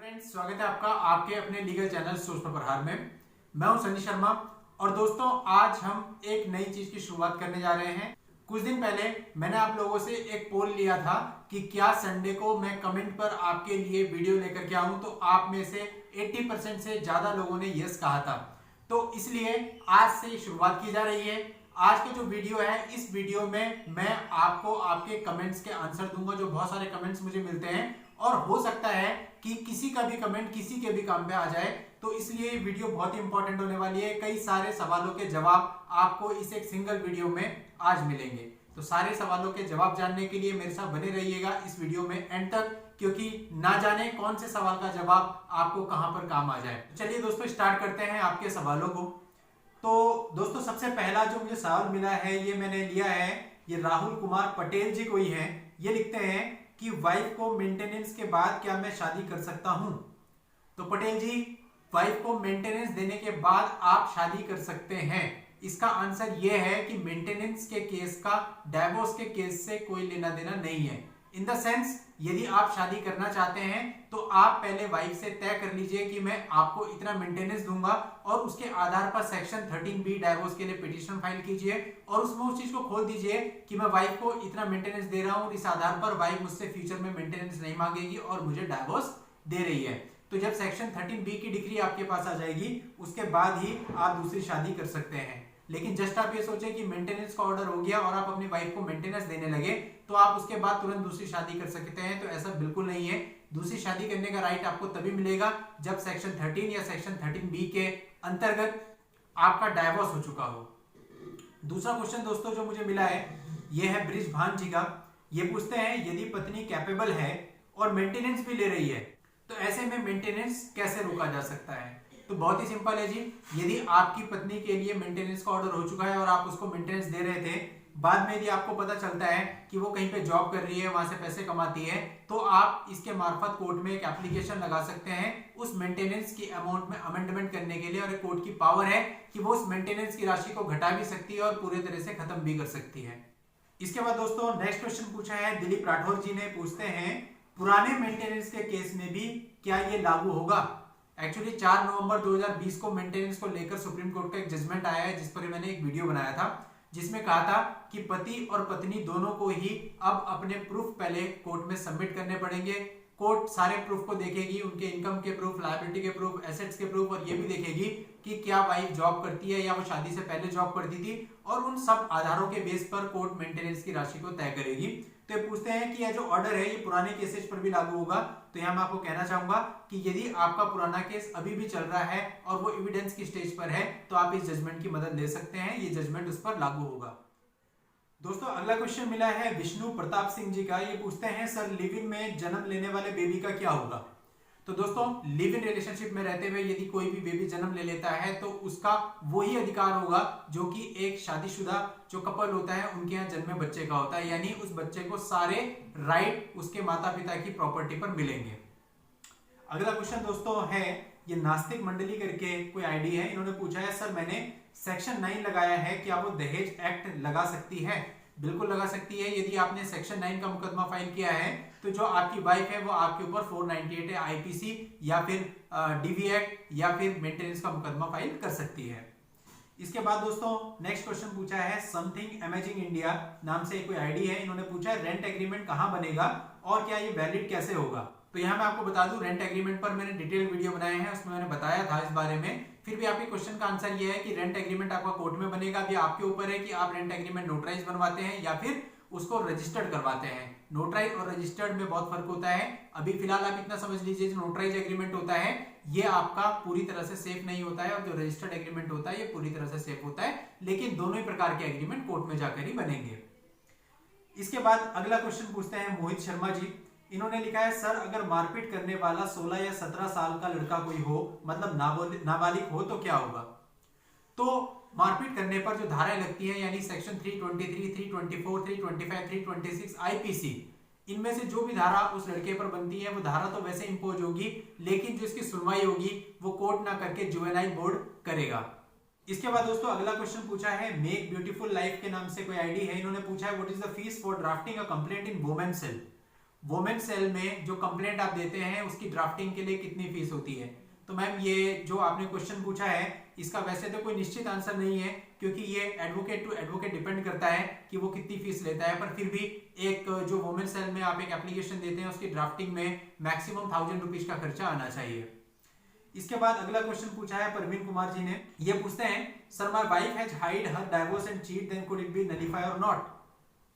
Friends, स्वागत है आपका आपके अपने लीगल चैनल सोच पर प्रहार में। मैं हूं सनी शर्मा और दोस्तों आज हम एक नई चीज की शुरुआत करने जा रहे हैं। कुछ दिन पहले मैंने आप लोगों से एक पोल लिया था कि क्या संडे को मैं कमेंट पर आपके लिए वीडियो लेकर के आऊं, तो आप में से 80% से ज्यादा लोगों ने यस कहा था। तो इसलिए आज से शुरुआत की जा रही है। आज का जो वीडियो है, इस वीडियो में मैं आपको आपके कमेंट्स के आंसर दूंगा। जो बहुत सारे कमेंट्स मुझे मिलते हैं और हो सकता है कि किसी का भी कमेंट किसी के भी काम पे आ जाए, तो इसलिए ये वीडियो बहुत ही इंपॉर्टेंट होने वाली है। कई सारे सवालों के जवाब आपको इस एक सिंगल वीडियो में आज मिलेंगे। तो सारे सवालों के जवाब जानने के लिए मेरे साथ बने रहिएगा इस वीडियो में एंड तक, क्योंकि ना जाने कौन से सवाल का जवाब आपको कहां पर काम आ जाए। चलिए दोस्तों स्टार्ट करते हैं आपके सवालों को। तो दोस्तों सबसे पहला जो मुझे सवाल मिला है, ये मैंने लिया है, ये राहुल कुमार पटेल जी कोई है। ये लिखते हैं कि वाइफ को मेंटेनेंस के बाद क्या मैं शादी कर सकता हूं। तो पटेल जी, वाइफ को मेंटेनेंस देने के बाद आप शादी कर सकते हैं। इसका आंसर यह है कि मेंटेनेंस के केस का डाइवोर्स के केस से कोई लेना देना नहीं है। इन द सेंस, यदि आप शादी करना चाहते हैं तो आप पहले वाइफ से तय कर लीजिए कि मैं आपको इतना मेंटेनेंस दूंगा, और उसके आधार पर सेक्शन 13B डाइवोर्स के लिए पिटीशन फाइल कीजिए और उसमें उस चीज को खोल दीजिए कि मैं वाइफ को इतना मेंटेनेंस दे रहा हूं, इस आधार पर वाइफ मुझसे फ्यूचर में मेंटेनेंस नहीं मांगेगी और मुझे डाइवोर्स दे रही है। तो जब सेक्शन 13B की डिग्री आपके पास आ जाएगी, उसके बाद ही आप दूसरी शादी कर सकते हैं। लेकिन जस्ट आप ये सोचें कि मेंटेनेंस का ऑर्डर हो गया और आप अपनी वाइफ को मेंटेनेंस देने लगे तो आप उसके बाद तुरंत दूसरी शादी कर सकते हैं, तो ऐसा बिल्कुल नहीं है। दूसरी शादी करने का राइट आपको तभी मिलेगा जब सेक्शन 13 या सेक्शन 13B के अंतर्गत आपका डाइवोर्स हो चुका हो। दूसरा क्वेश्चन दोस्तों जो मुझे मिला है, यह है ब्रिजभान जी का। ये पूछते हैं यदि पत्नी कैपेबल है और मेंटेनेंस भी ले रही है तो ऐसे में मेंटेनेंस कैसे रोका जा सकता है। तो बहुत ही सिंपल है जी। यदि आपकी पत्नी के लिए मेंटेनेंस का ऑर्डर हो चुका है और आप उसको मेंटेनेंस दे रहे थे, बाद में यदि आपको पता चलता है कि वो कहीं पे जॉब कर रही है, वहां से पैसे कमाती है, तो आप इसके मार्फत कोर्ट में एक एप्लीकेशन लगा सकते हैं उस मेंटेनेंस की अमाउंट में अमेंडमेंट करने के लिए। और एक कोर्ट की पावर है कि वो उस मेंटेनेंस की राशि को घटा भी सकती है और पूरी तरह से खत्म भी कर सकती है। इसके बाद दोस्तों नेक्स्ट क्वेश्चन पूछा है दिलीप राठौर जी ने। पूछते हैं पुराने मेंटेनेंस के केस में भी क्या ये लागू होगा। एक्चुअली 4 नवंबर 2020 को मेंटेनेंस को लेकर सुप्रीम कोर्ट का एक जजमेंट आया है, जिस पर मैंने एक वीडियो बनाया था, जिसमें कहा था कि पति और पत्नी दोनों को ही अब अपने प्रूफ पहले कोर्ट में सबमिट करने पड़ेंगे। कोर्ट सारे प्रूफ को देखेगी, उनके इनकम के प्रूफ, लायबिलिटी के प्रूफ, एसेट्स के प्रूफ, और ये भी देखेगी कि क्या वाइफ जॉब करती है या वो शादी से पहले जॉब करती थी, और उन सब आधारों के बेस पर कोर्ट मेंटेनेंस की राशि को तय करेगी। तो ये पूछते हैं कि यह जो ऑर्डर है ये पुराने केसेस पर भी लागू होगा। तो यहाँ मैं आपको कहना चाहूंगा कि यदि आपका पुराना केस अभी भी चल रहा है और वो एविडेंस की स्टेज पर है, तो आप इस जजमेंट की मदद ले सकते हैं, ये जजमेंट उस पर लागू होगा। दोस्तों अगला क्वेश्चन मिला है विष्णु प्रताप सिंह जी का। ये पूछते हैं सर लिव इन में जन्म लेने वाले बेबी का क्या होगा। तो दोस्तों लिव इन रिलेशनशिप में रहते हुए यदि कोई भी बेबी जन्म ले लेता है तो उसका वही अधिकार होगा जो कि एक शादीशुदा जो कपल होता है उनके यहाँ जन्मे बच्चे का होता है, यानी उस बच्चे को सारे राइट उसके माता पिता की प्रॉपर्टी पर मिलेंगे। अगला क्वेश्चन दोस्तों है, ये नास्तिक मंडली करके कोई आईडी है, इन्होंने पूछा है सर मैंने सेक्शन 9 लगाया है, क्या वो दहेज एक्ट लगा सकती है। बिल्कुल लगा सकती है। यदि आपने सेक्शन 9 का मुकदमा फाइल किया है तो जो आपकी वाइफ है वो आपके ऊपर 498 आईपीसी या फिर डीवी एक्ट या फिर मेंटेनेंस का मुकदमा फाइल कर सकती है। इसके बाद दोस्तों नेक्स्ट क्वेश्चन पूछा है समथिंग अमेजिंग इंडिया नाम से कोई आईडी है, इन्होंने पूछा है रेंट एग्रीमेंट कहां बनेगा और क्या ये वैलिड कैसे होगा। तो यहाँ मैं आपको बता दूं रेंट एग्रीमेंट पर मैंने डिटेल वीडियो बनाए हैं, उसमें मैंने बताया था इस बारे में। फिर भी आपके क्वेश्चन का आंसर ये है कि रेंट एग्रीमेंट आपका कोर्ट में बनेगा। अभी आपके ऊपर है कि आप रेंट एग्रीमेंट नोटराइज बनवाते हैं या फिर उसको रजिस्टर्ड करवाते हैं। नोटराइज और रजिस्टर्ड में बहुत फर्क होता है। अभी फिलहाल आप इतना समझ लीजिए, जो नोटराइज एग्रीमेंट होता है ये आपका पूरी तरह से सेफ नहीं होता है, और जो रजिस्टर्ड एग्रीमेंट होता है ये पूरी तरह से सेफ होता है। लेकिन दोनों ही प्रकार के एग्रीमेंट कोर्ट में जाकर ही बनेंगे। इसके बाद अगला क्वेश्चन पूछते हैं मोहित शर्मा जी। इन्होंने लिखा है सर अगर मारपीट करने वाला 16 या 17 साल का लड़का कोई हो, मतलब नाबालिग हो, तो क्या होगा। तो मारपीट करने पर जो धाराएं लगती है, यानी सेक्शन 323, 324, 325, 326 आईपीसी, इनमें से जो भी धारा उस लड़के पर बनती है वो धारा तो वैसे इंपोज होगी, लेकिन जो इसकी सुनवाई होगी वो कोर्ट ना करके जुवेनाइल बोर्ड करेगा। इसके बाद दोस्तों अगला क्वेश्चन पूछा है मेक ब्यूटीफुल लाइफ के नाम से कोई आईडी है, इन्होंने पूछा है what is the fees for drafting a complaint in women cell. Women cell में जो कंप्लेंट आप देते हैं उसकी ड्राफ्टिंग के लिए कितनी फीस होती है। तो मैम ये जो आपने क्वेश्चन पूछा है इसका वैसे तो कोई निश्चित आंसर नहीं है, क्योंकि ये एडवोकेट टू एडवोकेट डिपेंड करता है कि वो कितनी फीस लेता है, पर फिर भी एक जो वुमेन सेल में आप एक एप्लीकेशन देते हैं उसकी ड्राफ्टिंग में मैक्सिमम 1000 रुपीज का खर्चा आना चाहिए। इसके बाद अगला क्वेश्चन पूछा है परवीन कुमार जी ने। ये पूछते हैं, sir my wife has hide her divorce and cheat, then could it be nullify और नॉट।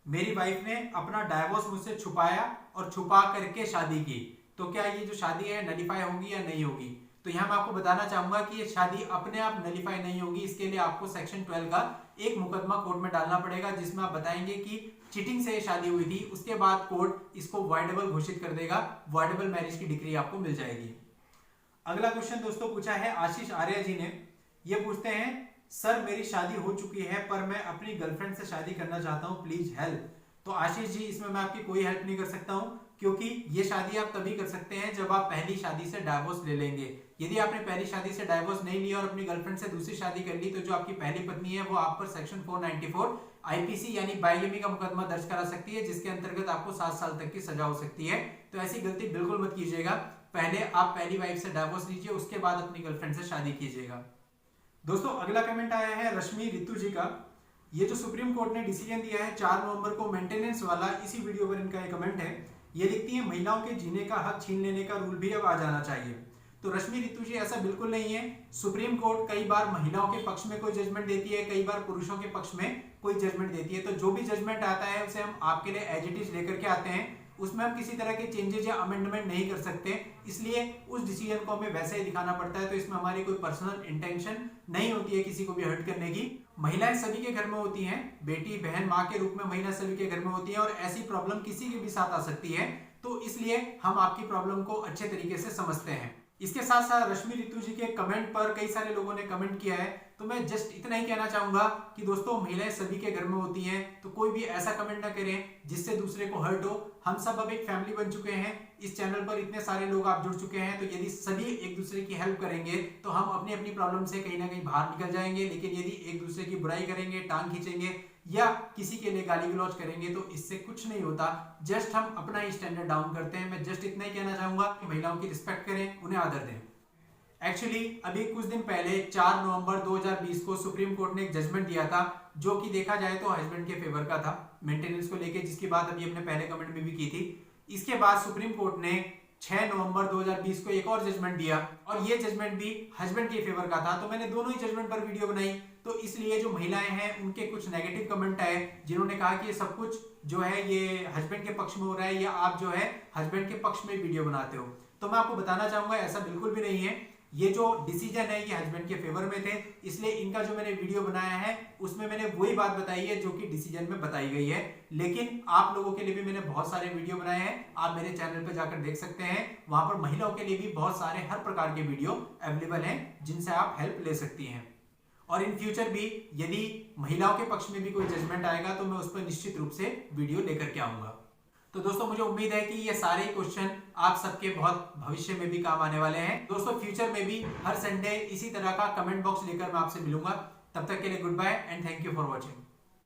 मेरी वाइफ ने अपना डाइवोर्स मुझसे छुपाया और छुपा करके शादी की, तो क्या ये जो शादी है नलिफाई होगी या नहीं होगी। तो यहाँ मैं आपको बताना चाहूंगा कि ये शादी अपने आप नलिफाई नहीं होगी। इसके लिए आपको सेक्शन 12 का एक मुकदमा कोर्ट में डालना पड़ेगा, जिसमें आप बताएंगे कि चीटिंग से शादी हुई थी, उसके बाद कोर्ट इसको वॉइडेबल घोषित कर देगा, वॉइडेबल मैरिज की डिग्री आपको मिल जाएगी। अगला क्वेश्चन दोस्तों पूछा है आशीष आर्या जी ने। ये पूछते हैं, सर मेरी शादी हो चुकी है पर मैं अपनी गर्लफ्रेंड से शादी करना चाहता हूं, प्लीज हेल्प। तो आशीष जी इसमें मैं आपकी कोई हेल्प नहीं कर सकता हूं, क्योंकि ये शादी आप तभी कर सकते हैं जब आप पहली शादी से डाइवोर्स ले लेंगे। यदि आपने पहली शादी से डाइवोर्स नहीं लिया और अपनी गर्लफ्रेंड से दूसरी शादी कर ली, तो जो आपकी पहली पत्नी है वो आप पर सेक्शन 494 आईपीसी यानी बाइगेमी का मुकदमा दर्ज करा सकती है, जिसके अंतर्गत आपको 7 साल तक की सजा हो सकती है। तो ऐसी गलती बिल्कुल मत कीजिएगा। पहले आप पहली वाइफ से डाइवोर्स लीजिए, उसके बाद अपनी गर्लफ्रेंड से शादी कीजिएगा। दोस्तों अगला कमेंट आया है रश्मि रितु जी का। ये जो सुप्रीम कोर्ट ने डिसीजन दिया है 4 नवंबर को मेंटेनेंस वाला, इसी वीडियो पर इनका एक कमेंट है। ये लिखती है, महिलाओं के जीने का हक छीन लेने का रूल भी अब आ जाना चाहिए। तो रश्मि रितु जी ऐसा बिल्कुल नहीं है। सुप्रीम कोर्ट कई बार महिलाओं के पक्ष में कोई जजमेंट देती है, कई बार पुरुषों के पक्ष में कोई जजमेंट देती है। तो जो भी जजमेंट आता है उसे हम आपके लिए एज इट इज लेकर के आते हैं, उसमें हम किसी तरह के चेंजेस या अमेंडमेंट नहीं कर सकते, इसलिए उस डिसीजन को हमें वैसे ही दिखाना पड़ता है। तो इसमें हमारी कोई पर्सनल इंटेंशन नहीं होती है किसी को भी हर्ट करने की। महिलाएं सभी के घर में होती हैं, बेटी बहन माँ के रूप में महिला सभी के घर में होती है, और ऐसी प्रॉब्लम किसी के भी साथ आ सकती है। तो इसलिए हम आपकी प्रॉब्लम को अच्छे तरीके से समझते हैं। इसके साथ साथ रश्मि रितु जी के कमेंट पर कई सारे लोगों ने कमेंट किया है, तो मैं जस्ट इतना ही कहना चाहूंगा कि दोस्तों महिलाएं सभी के घर में होती हैं, तो कोई भी ऐसा कमेंट ना करें जिससे दूसरे को हर्ट हो। हम सब अब एक फैमिली बन चुके हैं, इस चैनल पर इतने सारे लोग आप जुड़ चुके हैं, तो यदि सभी एक दूसरे की हेल्प करेंगे तो हम अपनी अपनी प्रॉब्लम से कहीं ना कहीं बाहर निकल जाएंगे। लेकिन यदि एक दूसरे की बुराई करेंगे, टांग खींचेंगे या किसी के लिए गाली गलौज करेंगे, तो इससे कुछ नहीं होता। जस्ट हम अपना ही स्टैंडर्ड डाउन करते हैं। मैं जस्ट इतना ही कहना चाहूंगा कि महिलाओं की रिस्पेक्ट करें, उन्हें आदर दें। एक्चुअली अभी कुछ दिन पहले 4 नवंबर 2020 को सुप्रीम कोर्ट ने एक जजमेंट दिया था, जो कि देखा जाए तो हस्बैंड के फेवर का था मेंटेनेंस को लेके, जिसकी बात अभी हमने पहले कमेंट में भी की थी। इसके बाद सुप्रीम कोर्ट ने 6 नवंबर 2020 को एक और जजमेंट दिया, और ये जजमेंट भी हस्बैंड के फेवर का था। तो मैंने दोनों ही जजमेंट पर वीडियो बनाई, तो इसलिए जो महिलाएं हैं उनके कुछ नेगेटिव कमेंट आए, जिन्होंने कहा कि ये सब कुछ जो है ये हस्बैंड के पक्ष में हो रहा है, या आप जो है हस्बैंड के पक्ष में वीडियो बनाते हो। तो मैं आपको बताना चाहूंगा ऐसा बिल्कुल भी नहीं है। ये जो डिसीजन है ये हस्बैंड के फेवर में थे, इसलिए इनका जो मैंने वीडियो बनाया है उसमें मैंने वही बात बताई है जो कि डिसीजन में बताई गई है। लेकिन आप लोगों के लिए भी मैंने बहुत सारे वीडियो बनाए हैं, आप मेरे चैनल पर जाकर देख सकते हैं। वहां पर महिलाओं के लिए भी बहुत सारे हर प्रकार के वीडियो अवेलेबल हैं, जिनसे आप हेल्प ले सकती हैं। और इन फ्यूचर भी यदि महिलाओं के पक्ष में भी कोई जजमेंट आएगा तो मैं उस पर निश्चित रूप से वीडियो लेकर के आऊंगा। तो दोस्तों मुझे उम्मीद है कि ये सारे क्वेश्चन आप सबके बहुत भविष्य में भी काम आने वाले हैं। दोस्तों फ्यूचर में भी हर संडे इसी तरह का कमेंट बॉक्स लेकर मैं आपसे मिलूंगा। तब तक के लिए good bye and thank you for watching.